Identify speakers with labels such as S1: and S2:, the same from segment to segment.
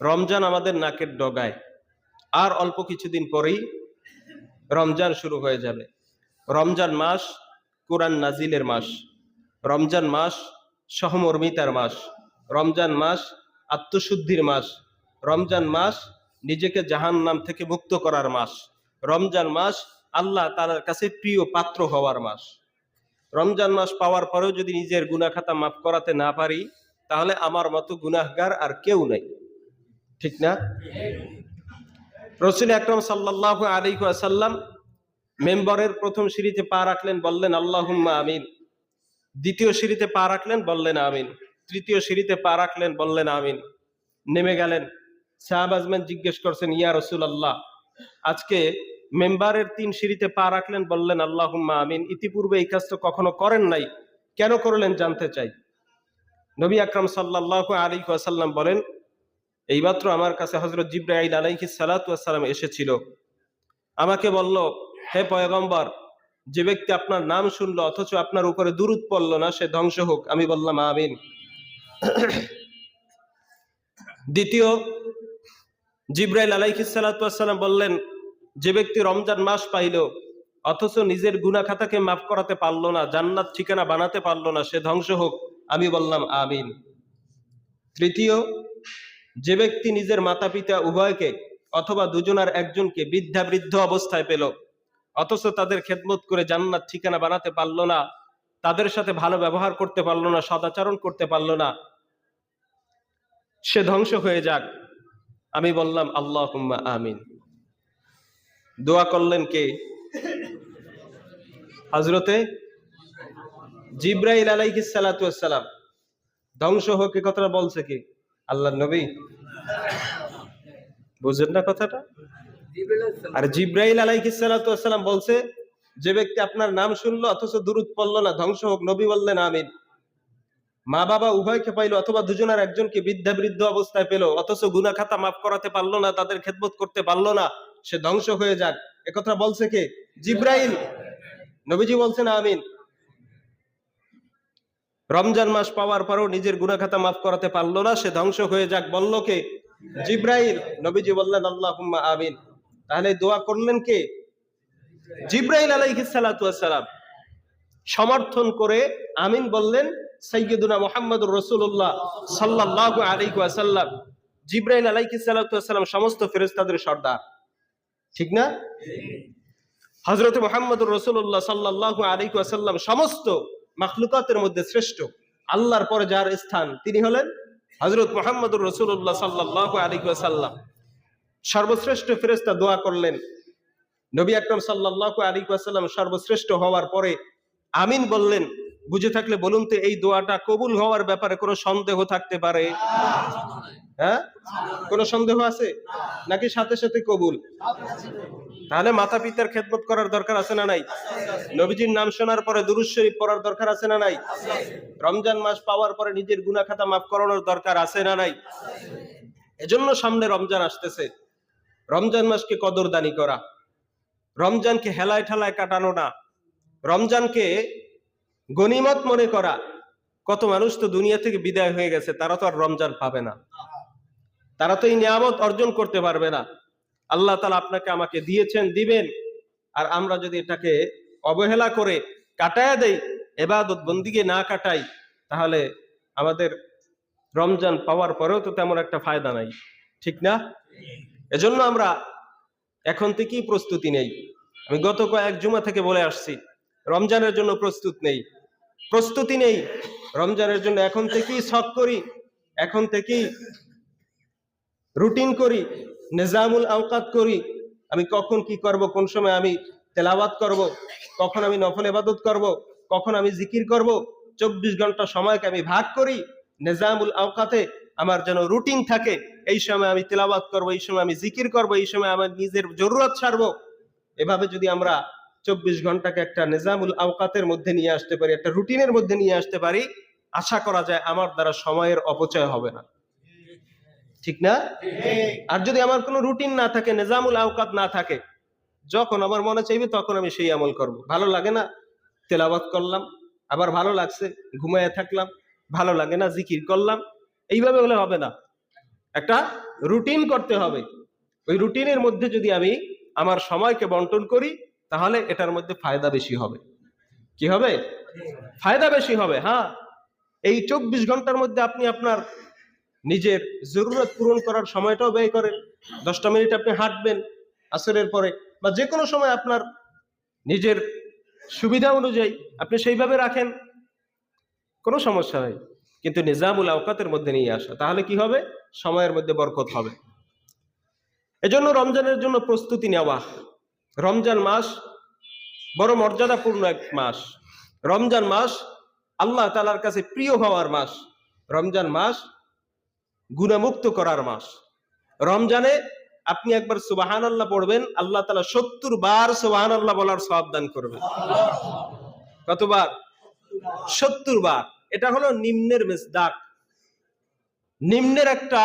S1: রমজান আমাদের নাকের ডগায়, আর অল্প কিছুদিন পরেই রমজান শুরু হয়ে যাবে। রমজান মাস কোরআন নাজিলের মাস, রমজান মাস সহমর্মিতার মাস, রমজান মাস আত্মশুদ্ধির মাস, রমজান মাস নিজেকে জাহান্নাম থেকে মুক্ত করার মাস, রমজান মাস আল্লাহ তাআলার কাছে প্রিয় পাত্র হওয়ার মাস। রমজান মাস পাওয়ার পরেও যদি নিজের গুনাহ খাতা মাফ করাতে না পারি, তাহলে আমার মতো গুনাহগার আর কেউ নেই, ঠিক না? রাসূল আকরাম সাল্লাল্লাহু আলাইহি ওয়াসাল্লাম মেম্বরের প্রথম সিঁড়িতে পা রাখলেন, বললেন আল্লাহুম্মা আমিন। দ্বিতীয় সিঁড়িতে পা রাখলেন, বললেন আমিন। তৃতীয় সিঁড়িতে পা রাখলেন, বললেন আমিন। নেমে গেলেন। সাহাবাজমান জিজ্ঞেস করছেন, ইয়া রাসূলুল্লাহ, আজকে মেম্বারের 3 সিঁড়িতে পা রাখলেন, বললেন আল্লাহুম্মা আমিন, ইতিপূর্বে এই কাজ তো কখনো করেন নাই, কেন করলেন জানতে চাই। নবী আকরাম সাল্লাল্লাহু আলাইহি ওয়াসাল্লাম বলেন, এইমাত্র আমার কাছে হযরত জিবরাইল আলাইহিস সালাতু ওয়াস সালাম এসেছিল। আমাকে বলল, হে পয়গম্বর, যে ব্যক্তি আপনার নাম শুনলো অথচ আপনার উপরে দুরূদ পড়ল না, সে ধ্বংস হোক। আমি বললাম আমিন। দ্বিতীয়, জিবরাইল আলাইহিস সালাতু ওয়াস সালাম বললেন, যে ব্যক্তি রমজান মাস পাইল অথচ নিজের গুনাহ খাতাকে মাফ করাতে পারলো না, জান্নাত ঠিকানা বানাতে পারলো না, সে ধ্বংস হোক। আমি বললাম আমিন। তৃতীয়, যে ব্যক্তি নিজের মাতা পিতা উভয়কে অথবা দুজনার একজনকে বৃদ্ধ অবস্থায় পেল অথচ তাদের খেদমত করে জান্নাত ঠিকানা বানাতে পারলো না, তাদের সাথে ভালো ব্যবহার করতে পারলো না, সদাচরণ করতে পারলো না, সে ধ্বংস হয়ে যাক। আমি বললাম আল্লাহুম্মা আমিন। দোয়া করলেন কে? হযরতে জিবরাইল আলাইহিস সালাতু ওয়াস সালাম। ধ্বংস হোক এ কথাটা বলছে কি? আল্লাহর নবী। বুঝেন না কথাটা? আর জিবরাইল আলাইহিস সালাতু ওয়াস সালাম বলছে, যে ব্যক্তি আপনার নাম শুনলো অথচ দুরূদ পড়লো না, ধ্বংস হোক। নবী বললেন আমিন। মা বাবা উভয়কে পাইলো অথবা দুজনের একজনকে বৃদ্ধ অবস্থায় পেল অথচ গুনাহ খাতা মাফ করাতে পারলো না, তাদের খেদমত করতে পারলো না, সে ধ্বংস হয়ে যাক। একথা বলছে কে? জিবরাইল। নবীজি বলছেন আমিন। রমজান মাস পাওয়ার পরও নিজের গুনাহ খাতা মাফ করাতে পারলো না, সে ধ্বংস হয়ে যাক, বলল কে? জিবরাইল। নবীজি বললেন আল্লাহুম্মা আমিন। তাহলে দোয়া করলেন কে? জিবরাইল আলাইহিস সালাতু ওয়াস সালাম। সমর্থন করে আমিন বললেন সাইয়্যিদুনা মুহাম্মদুর রাসূলুল্লাহ সাল্লাল্লাহু আলাইহি ওয়াসাল্লাম। জিবরাইল আলাইহিস সালাতু ওয়াস সালাম সমস্ত ফেরেশতাদের সর্দার, ঠিক না? হযরত মুহাম্মদুর রাসূলুল্লাহ সাল্লাল্লাহু আলাইহি ওয়াসাল্লাম সমস্ত মাখলুকাতের মধ্যে শ্রেষ্ঠ। আল্লাহর পরে যার স্থান, তিনি হলেন হযরত মুহাম্মদুর রাসূলুল্লাহ সাল্লাল্লাহু আলাইহি ওয়াসাল্লাম। সর্বশ্রেষ্ঠ ফেরেশতা দোয়া করলেন। নবী আকরাম সাল্লাল্লাহু আলাইহি ওয়াসাল্লাম সর্বশ্রেষ্ঠ হওয়ার পরে আমিন বললেন। বুঝে থাকলে বলুন তো, এই দোয়াটা কবুল হওয়ার ব্যাপারে কোনো সন্দেহ থাকতে পারে? হ্যাঁ, কোনো সন্দেহ আছে নাকি সাথে সাথে কবুল? তাহলে মাতা পিতার খেদমত করার দরকার আছে না নাই? নবীজির নাম শোনার পরে দুরূদ শরীফ পড়ার দরকার আছে না নাই? রমজান মাস পাওয়ার পরে নিজের গুনাহ খাতা মাফ করানোর দরকার আছে না নাই? এজন্য সামনে রমজান আসতেছে। রমজান মাসকে কদরদানি করা, রমজানকে হেলায় ঠেলায় কাটানো না, রমজানকে গনিমত মনে করা। কত মানুষ তো দুনিয়া থেকে বিদায় হয়ে গেছে, তারা তো আর রমজান পাবে না, তারা তো এই নিয়ামত অর্জন করতে পারবে না। আল্লাহ তাআলা আপনাকে আমাকে দিয়েছেন, দিবেন, আর আমরা যদি এটাকে অবহেলা করে কাটায়া দেই, ইবাদত বন্দিগে না কাটাই, তাহলে আমাদের রমজান পাওয়ার পরেও তো তেমন একটা ফায়দা নাই, ঠিক না? এজন্য আমরা এখন থেকেই প্রস্তুতি নেই। আমি গত কয়েক জুমা থেকে বলে আসছি, রমজানের জন্য প্রস্তুতি নেই। রমজানের জন্য এখন থেকেই শখ করি, এখন থেকেই রুটিন করি, নিজামুল আওকাত করি। আমি কখন কি করব, কোন সময় আমি তেলাওয়াত করব, কখন আমি নফল ইবাদত করব, কখন আমি জিকির করব। 24 ঘন্টা সময়কে আমি ভাগ করি নিজামুল আওকাতে, আমার যেন রুটিন থাকে। এই সময় আমি তেলাওয়াত করব, এই সময় আমি জিকির করব, এই সময় আমার নিজের জরুরত ছাড়বো। এভাবে যদি আমরা 24 ঘন্টাকে একটা নিজামুল আওকাতের মধ্যে নিয়ে আসতে পারি, একটা রুটিনের মধ্যে নিয়ে আসতে পারি, আশা করা যায় আমার দ্বারা সময়ের অপচয় হবে না, ঠিক না? আর যদি আমার কোনো রুটিন না থাকে, নিজামুল আওকাত না থাকে, যখন আমার মনে চাইবে তখন আমি সেই আমল করব। ভালো লাগে না, তেলাওয়াত করলাম, আবার ভালো লাগছে ঘুমায় থাকলাম, ভালো লাগে না, জিকির করলাম, এইভাবে হলে হবে না। একটা রুটিন করতে হবে। ওই রুটিনের মধ্যে যদি আমি আমার সময়কে বন্টন করি তাহলে এটার মধ্যে ফায়দা বেশি হবে। কি হবে? ফায়দা বেশি হবে। হ্যাঁ, এই 24 ঘন্টার মধ্যে আপনি আপনার নিজের জরুরত পূরণ করার সময়টাও ব্যয় করেন। 10টা মিনিট আপনি হাঁটবেন আসরের পরে, বা যে কোনো সময় আপনার নিজের সুবিধা অনুযায়ী আপনি সেইভাবে রাখেন, কোনো সমস্যা নাই। কিন্তু নিজামুল আওকাতের মধ্যে নিয়ে আসা, তাহলে কি হবে? সময়ের মধ্যে বরকত হবে। এজন্য রমজানের জন্য প্রস্তুতি নেওয়া। রমজান মাস বড় মর্যাদাপূর্ণ এক মাস। রমজান মাস আল্লাহ তাআলার কাছে প্রিয় হওয়ার মাস। রমজান মাস গুনাহমুক্ত করার মাস। রমজানে আপনি একবার সুবহানাল্লাহ পড়বেন, আল্লাহ তাআলা 70 বার সুবহানাল্লাহ বলার সওয়াব দান করবেন। কতবার? 70 বার। এটা হলো নিম্নের মিসদাক, নিম্নের একটা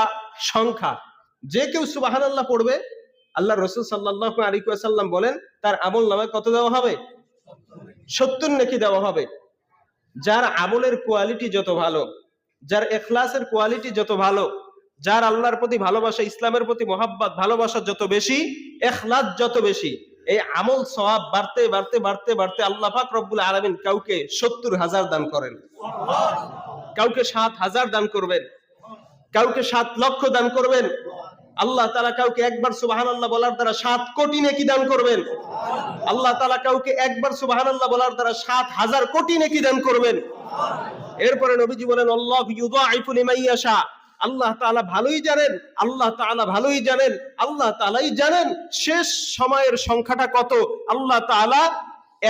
S1: সংখ্যা। যে কেউ সুবহানাল্লাহ পড়বে, আল্লাহ রাসূল সাল্লাল্লাহু আলাইহি ওয়াসাল্লাম বলেন তার আমলনামায় কত দেওয়া হবে? 70 নেকি দেওয়া হবে। যার আমলের কোয়ালিটি যত ভালো, যার ইখলাসের কোয়ালিটি যত ভালো, যার আল্লাহর প্রতি ভালোবাসা, ইসলামের প্রতি মহাব্বত, ভালোবাসা যত বেশি, ইখলাস যত বেশি, এই আমল সওয়াব বাড়তে বাড়তে বাড়তে বাড়তে আল্লাহ পাক রব্বুল আলামিন কাউকে 70,000 দান করেন, কাউকে 7,000 দান করবেন, কাউকে 7 লক্ষ দান করবেন। আল্লাহ তাআলা কাউকে একবার সুবহানাল্লাহ বলার দ্বারা 7 কোটি নেকি দান করবেন। আল্লাহ তাআলা কাউকে একবার সুবহানাল্লাহ বলার দ্বারা 7,000 কোটি নেকি দান করবেন। এরপরে নবীজি বলেন আল্লাহু ইউযাইফু লিমান ইয়াশা। আল্লাহ তাআলা ভালোই জানেন, আল্লাহ তাআলা ভালোই জানেন, আল্লাহ তাআলাই জানেন শেষ সময়ের সংখ্যাটা কত। আল্লাহ তাআলা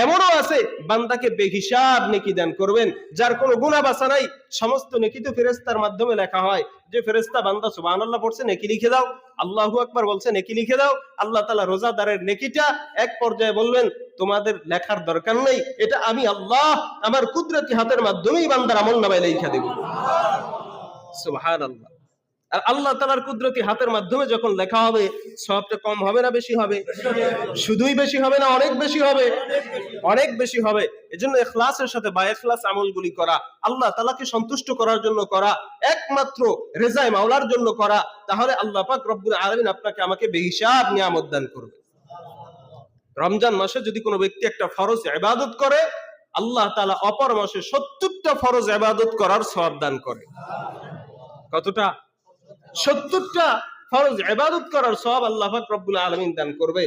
S1: এমনও আছে বান্দাকে বেহিসাব নেকি দান করবেন, যার কোনো গুনাহ বাছা নাই। সমস্ত নেকি তো ফেরেশতার মাধ্যমে লেখা হয়। যে ফেরেশতা বান্দা সুবহানাল্লাহ পড়ছে নেকি লিখে দাও, আল্লাহু আকবার বলছে নেকি লিখে দাও, আল্লাহ তাআলা রোজাদারের নেকিটা এক পর্যায়ে বলবেন তোমাদের লেখার দরকার নেই, এটা আমি আল্লাহ আমার কুদরতি হাতের মাধ্যমেই বান্দার আমলনামায় লিখে দেব। সুবহানাল্লাহ। আর আল্লাহ তাআলার কুদরতি হাতের মাধ্যমে যখন লেখা হবে, সওয়াবটা কম হবে না বেশি হবে? শুধুই বেশি হবে না অনেক বেশি হবে? অনেক বেশি হবে। এজন্য ইখলাসের সাথে বা ইখলাস আমলগুলি করা, আল্লাহ তাআলাকে সন্তুষ্ট করার জন্য করা, একমাত্র রেজায়ে মাওলার জন্য করা, তাহলে আল্লাহ পাক রব্বুল আলামিন আপনাকে আমাকে বেহিসাব নিয়ামত দান করবে। রমজান মাসে যদি কোনো ব্যক্তি একটা ফরজ ইবাদত করে, আল্লাহ তাআলা অপর মাসে 70টা ফরজ ইবাদত করার সওয়াব দান করে। কতটা? 70টা ফরজ ইবাদত করার সওয়াব আল্লাহ পাক রব্বুল আলামিন দান করবে।